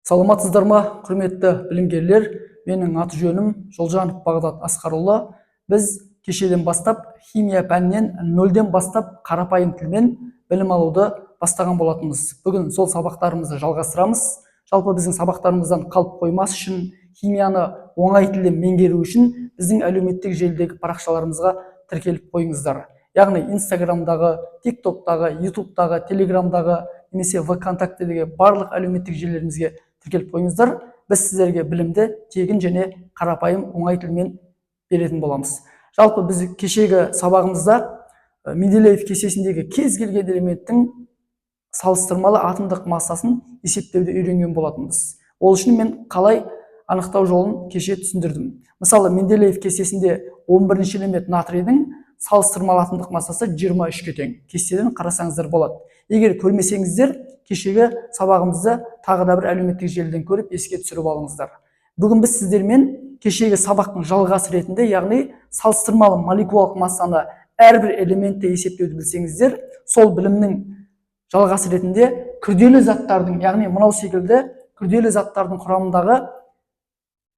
Саламатсыздар ма, құрметті білімгерлер? Менің аты жөнім Жолжанов Бағдат Асқарұлы. Біз кешеден бастап химия пәнінен нөлден бастап қарапайым тілмен білім алуды бастаған болатынбыз. Бүгін сол сабақтарымызды жалғастырамыз. Жалпы біздің сабақтарымыздан қалып қоймас үшін, химияны оңай тілде меңгеру үшін біздің әлеуметтік желідегі парақшаларымызға тіркеліп қойыңыздар. Яғни Инстаграмдағы, ТикТоктағы, Ютубтағы, Телеграмдағы немесе ВКонтактедегі барлық әлеуметтік желілерімізге тіркеліп қойыңыздар. Біз сіздерге білімді тегін және қарапайым оңай тілмен беретін боламыз. Жалпы біз кешегі сабағымызда Менделеев кестесіндегі кез келген элементтің салыстырмалы атомдық массасын есептеуді үйренген болатынбыз. Ол үшін мен қалай анықтау жолын кеше түсіндірдім. Мысалы, Менделеев кестесінде 11-ші элемент натрийдің салыстырмалы атомдық массасы 23-ке тең. Кестеден қарасаңыздар болады. Егер көрмесеңіздер, кешегі сабағымызды тағы да бір әлеуметтік желіден көріп еске түсіріп алыңыздар. Бүгін біз сіздермен кешегі сабақтың жалғасы ретінде, яғни салыстырмалы молекулалық массаны әрбір элементті есептеуді білсеңіздер, сол білімнің жалғасы ретінде күрделі заттардың, яғни мынау секілді күрделі заттардың құрамындағы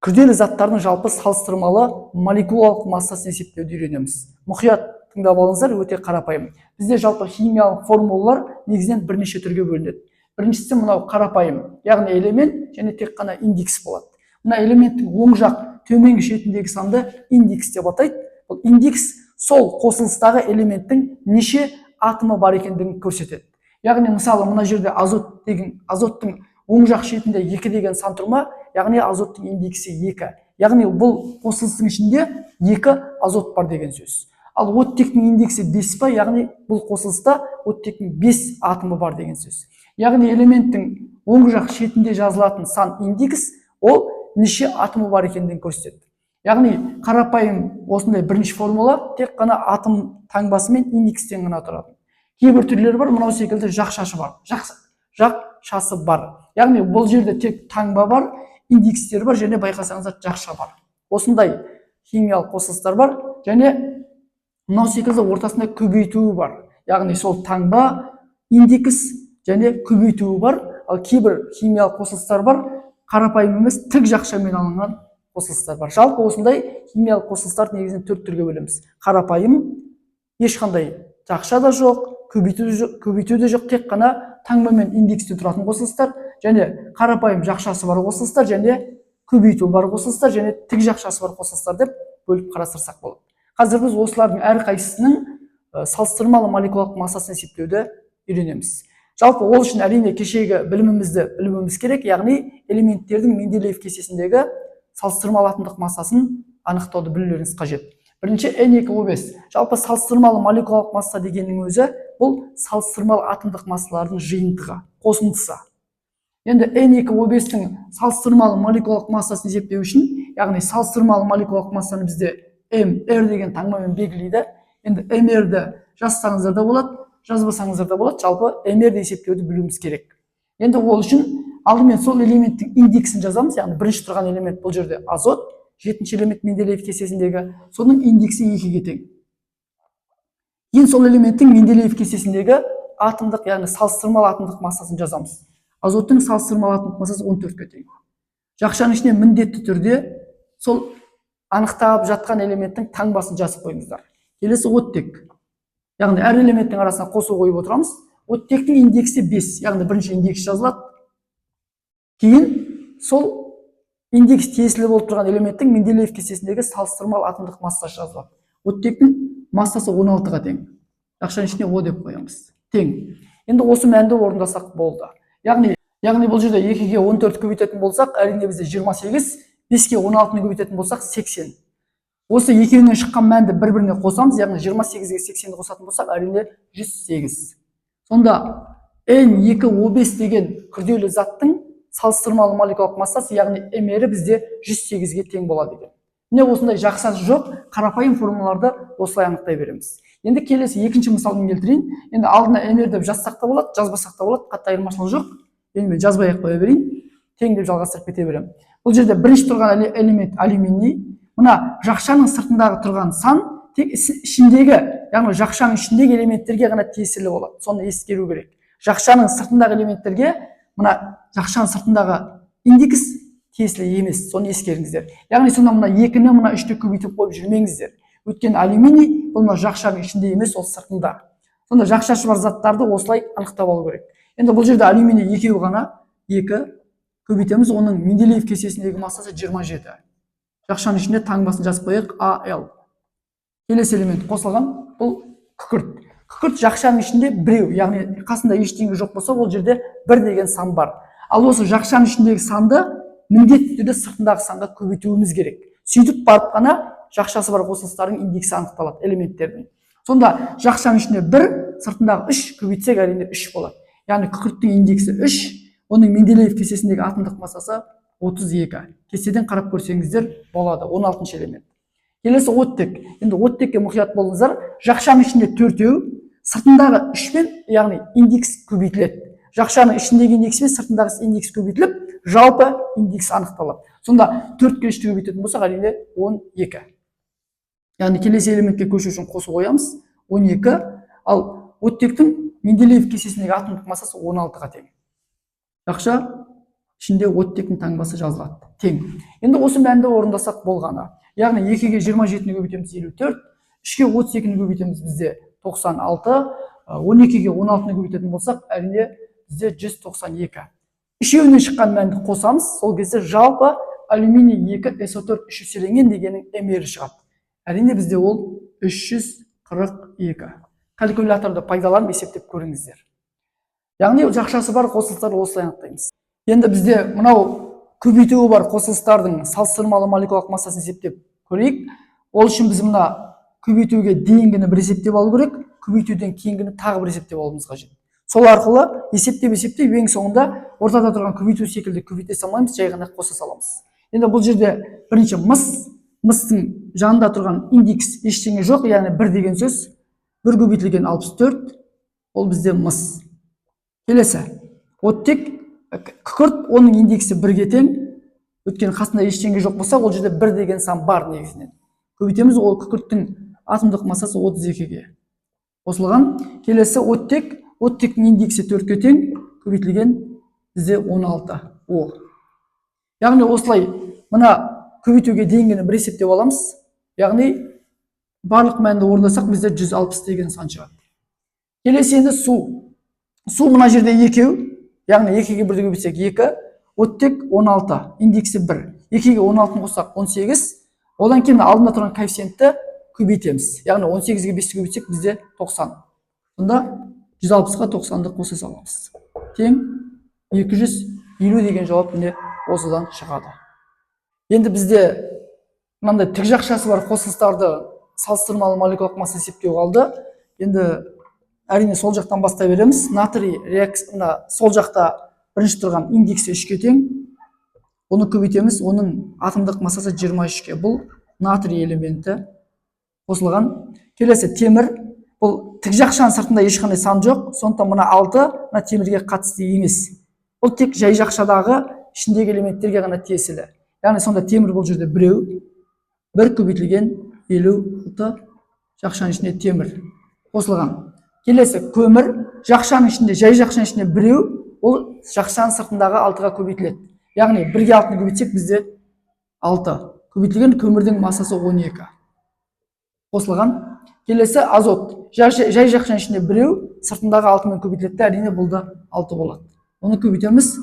күрделі заттардың жалпы салыстырмалы молекулалық массасын есептеуді үйренеміз. Мұқият тыңдап алыңыздар, өте қарапайым. Бізде жалпы химиялық формулалар негізінен бірнеше түрге бөлінеді. Біріншісі мынау қарапайым, яғни элемент және тек қана индекс болады. Мына элементтің оң жақ төменгі шетіндегі санды индекс деп атайды. Бұл индекс сол қосылыстағы элементтің неше атомы бар екендігін көрсетеді. Яғни мысалы мына жерде азоттың оң жақ шетінде 2 деген сан тұрма, яғни азоттың индексі 2. Яғни бұл қосылыстың ішінде 2 азот бар деген сөз. Ал оттектің индексі 5 па, яғни бұл қосылыста оттектің 5 атомы бар деген сөз. Яғни элементтің оң жақ шетінде жазылатын сан индекс ол неше атомы бар екендігін көрсетеді. Яғни қарапайым осындай бірінші формула тек қана атом таңбасы мен индекстен ғана тұрады. Кейбір түрлері бар, мынау секілді жақшасы бар. Яғни бұл жерде тек таңба бар, индекстер бар және байқасаңыздар жақша бар. Осындай химиялық қосылыстар бар және мынау секілді ортасында көбейтуі бар. Яғни сол таңба, индекс және көбейтуі бар. Ал кейбір химиялық қосылыстар бар, қарапайым емес, тік жақшамен алынған қосылыстар бар. Жалпы осындай химиялық қосылыстар негізінен 4 түрге бөлеміз. Қарапайым, ешқандай жақша да жоқ, көбейту де жоқ, тек қана таңба мен индексте тұратын қосылыстар, және қарапайым жақшасы бар қосылыстар, және көбейту бар қосылыстар, және тік жақшасы бар қосылыстар деп бөліп қарастырсақ болады. Қазір біз осылардың әрқайсысының салыстырмалы молекулалық массасын есептеуді үйренеміз. Жалпы ол үшін әрине кешегі білімімізді білуіміз керек, яғни элементтердің Менделеев кестесіндегі салыстырмалы атомдық массасын анықтауды білулеріңіз қажет. Бірінші N2O5. Жалпы салыстырмалы молекулалық масса дегеннің өзі бұл салыстырмалы атомдық массалардың жиынтығы, қосындысы. Енді N2O5-тің салыстырмалы молекулалық массасын есептеу үшін, яғни салыстырмалы молекулалық массаны бізде MR деген таңбамен белгілейді. Енді MR-ді жазсаңыздар да болады, жазбасаңыздар да болады. Жалпы MR-ді есептеуді білуіміз керек. Енді ол үшін алдымен сол элементтің индексін жазамыз, яғни бірінші тұрған элемент бұл жерде азот, 7-ші элемент Менделеев кестесіндегі, соның индексі 2-ге тең. Ең сол элементтің Менделеев кестесіндегі атомдық, яғни салыстырмалы атомдық массасын жазамыз. Азоттың салыстырмалы атомдық массасы 14-ке тең. Жақшаның ішіне міндетті түрде сол анықтап жатқан элементтің таңбасын жазып қойыңыздар. Келесі оттек. Яғни әр элементтің арасына қосу қойып отырамыз. Оттектің индексі 5, яғни бірінші индекс жазылады. Кейін сол индекс тиесілі болып тұрған элементтің Менделеев кестесіндегі салыстырмалы атомдық массасы жазылады. Оттектің массасы 16-ға тең. Жақшаның ішіне О деп қоямыз. Тең. Енді осы мәнді орындасақ болды. Яғни бұл жерде 2-ге 14 көбейтетін болсақ, әрине бізде 28, 5-ке 16-ны көбейтетін болсақ 80. Осы екеуінен шыққан мәнді бір-біріне қосамыз, яғни 28-ге 80-ді қосатын болсақ, әрине 108. Сонда N2O5 деген күрделі заттың салыстырмалы молекулалық массасы, яғни MR бізде 108-ге тең болады екен. Міне осындай жақшасы жоқ, қарапайым формулаларды осылай анықтай береміз. Енді келесі екінші мысалын келтірейін. Енді алдына MR деп жазсақ та болады, жазбасақ та болады, қатты айырмашылығы жоқ. Енді мен жазбай ақ қоя берейін, тең деп жалғастырып кете беремін. Бұл жерде бірінші тұрған элемент алюминий. Мына жақшаның сыртындағы тұрған сан тек ішіндегі, яғни жақшаның ішіндегі элементтерге ғана тиесілі болады. Соны ескеру керек. Жақшаның сыртындағы элементтерге, мына жақшаның сыртындағы индекс тиесілі емес, соны ескеріңіздер. Яғни сонда мына 2-ні мына 3-те көбейтіп қойып жүрмеңіздер. Өйткені алюминий бұл мына жақшаның ішінде емес, ол сыртында. Сонда жақшасы бар заттарды осылай анықтап алу керек. Енді бұл жерде алюминий 2 ғана, 2 көбейтеміз, оның Менделеев кестесіндегі массасы 27. Жақшаның ішінде таңбасын жазып қояйық, Ал. Келесі элемент қосылған, бұл күкірт. Күкірт жақшаның ішінде біреу, яғни қасында ештеңе жоқ болса, ол жерде 1 деген сан бар. Ал осы жақшаның ішіндегі санды міндетті түрде сыртындағы санға көбейтуіміз керек. Сөйтіп барып қана жақшасы бар қосылыстардың индексі анықталады, элементтердің. Сонда жақшаның ішінде 1, сыртындағы 3 көбейтсек әрине 3 болады. Яғни күкірттің индексі 3, оның Менделеев кестесіндегі атомдық массасы 32. Кестеден қарап көрсеңіздер болады, 16-шы элемент. Келесі оттек. Енді оттекке мұқият болыңыздар. Жақшаның ішінде 4-еу, сыртындағы 3-пен, яғни индекс көбейтіледі. Жақшаның ішіндегі индекс пен сыртындағы индекс көбейтіліп, жалпы индекс анықталады. Сонда 4-ке 3-ті көбейтетін болсақ, әрине 12. Яғни келесі элементке көшу үшін қосып қоямыз, 12. Ал оттектің Менделеев кестесіндегі атомдық массасы 16-ға тең. Жақша ішінде оттектің таңбасы жазылады, тең. Енді осы мәнді орындасақ болғаны. Яғни 2-ге 27-ні көбейтеміз 54, 3-ге 32-ні көбейтеміз бізде 96, 12-ге 16-ны көбейтетін болсақ, әрине бізде 192. Үшеуінен шыққан мәнді қосамыз, сол кезде жалпы алюминий 2 SO4 3 еселенген дегеннің эмері шығады. Әрине бізде ол 342. Калькуляторды пайдаланып есептеп көріңіздер. Яғни жақшасы бар қосылыстарды осылай анықтаймыз. Енді бізде мынау көбейтуі бар қосылыстардың салыстырмалы молекулалық массасын есептеп көрейік. Ол үшін біз мына көбейтуге дейінгіні бір есептеп алу керек, көбейтуден кейінгіні тағы бір есептеп алуымыз қажет. Сол арқылы есептеп ең соңында ортада тұрған көбейту секілді көбейте салмаймыз, жай ғана қоса саламыз. Енді бұл жерде бірінші мыстың жанында тұрған индекс ештеңе жоқ, яғни 1 деген сөз, 1 көбейтілген 64, ол бізде мыс. Келесі, оттек, күкірт, оның индексі 1-ге тең, өткен қасында ештеңе жоқ болса, ол жерде 1 деген сан бар негізінен. Көбейтеміз, ол күкірттің атомдық массасы 32-ге қосылған. Келесі оттектің индексі 4-ге тең, көбейтілген бізде 16. Яғни осылай мына көбейтуге дейінгіні бір есептеп аламыз. Яғни барлық мәнді орындасақ, бізде 160 деген сан шығады. Келесі енді су. Су мына жерде 2, яғни 2-ге 1-ді көбейтсек 2, оттек 16, индексі 1. 2-ге 16-ны қоссақ 18, одан кейін алдында тұрған коэффициентті көбейтеміз. Яғни 18-ге 5-ті көбейтсек бізде 90. Сонда 160-ға 90-ды қоса саламыз. Тең 250 деген жауап міне осыдан шығады. Енді бізде мынандай тік жақшасы бар қосылыстарды салыстырмалы молекулалық масса есептеу қалды. Енді әрине сол жақтан бастай береміз. Натрий реакциясында сол жақта бірінші тұрған индексі 3-ке тең. Оны көбейтеміз, оның атомдық массасы 23-ке. Бұл натрий элементі қосылған. Келесі темір. Бұл тік жақшаның сыртында ешқандай сан жоқ. Сондықтан мына 6 мына темірге қатысты емес. Бұл тек жай жақшадағы ішіндегі элементтерге ғана тиесілі. Яғни сонда темір бұл жерде 1 көбейтілген 56, жақшаның ішінде темір қосылған. Келесі көмір, жақшаның ішінде, жай жақшаның ішінде 1, ол жақшаның сыртындағы 6-ға көбейтіледі. Яғни 1-ге 6-ны көбейтсек бізде 6. Көбейтілген көмірдің массасы 12 қосылған. Келесі азот, жай жақшаның ішінде 1, сыртындағы 6-мен көбейтіледі, әрине бұл да 6 болады. Оны көбейтеміз,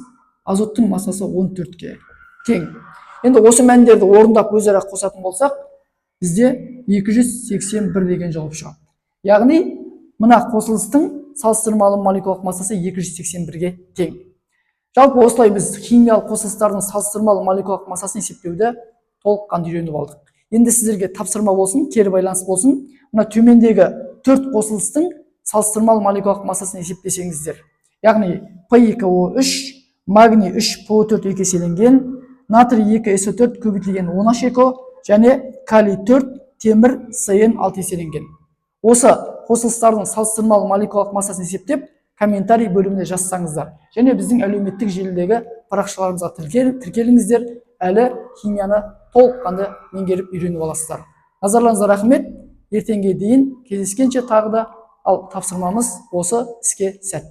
азоттың массасы 14-ке тең. Енді осы мәндерді орындап өзара қосатын болсақ, бізде 281 деген жауап шығады. Яғни мына қосылыстың салыстырмалы молекулалық массасы 281-ге тең. Жалпы осылай біз химиялық қосылыстардың салыстырмалы молекулалық массасын есептеуді толыққанды үйреніп алдық. Енді сіздерге тапсырма болсын, кері байланыс болсын. Мына төмендегі 4 қосылыстың салыстырмалы молекулалық массасын есептесеңіздер. Яғни P2O3, магний 3PO4 2 еселенген, натрий 2 SO4 көбейтілген 10 эко және калий 4, темір CN6 еселенген. Осы қосылыстардың салыстырмалы молекулалық массасын есептеп, комментарий бөліміне жазсаңыздар. Және біздің әлеуметтік желідегі парақшаларымызға тіркеліңіздер, әлі химияны толыққанды меңгеріп үйреніп аласыздар. Назарларыңызға рахмет. Ертеңге дейін кездескенше тағы да ал тапсырмамыз осы іске сәт.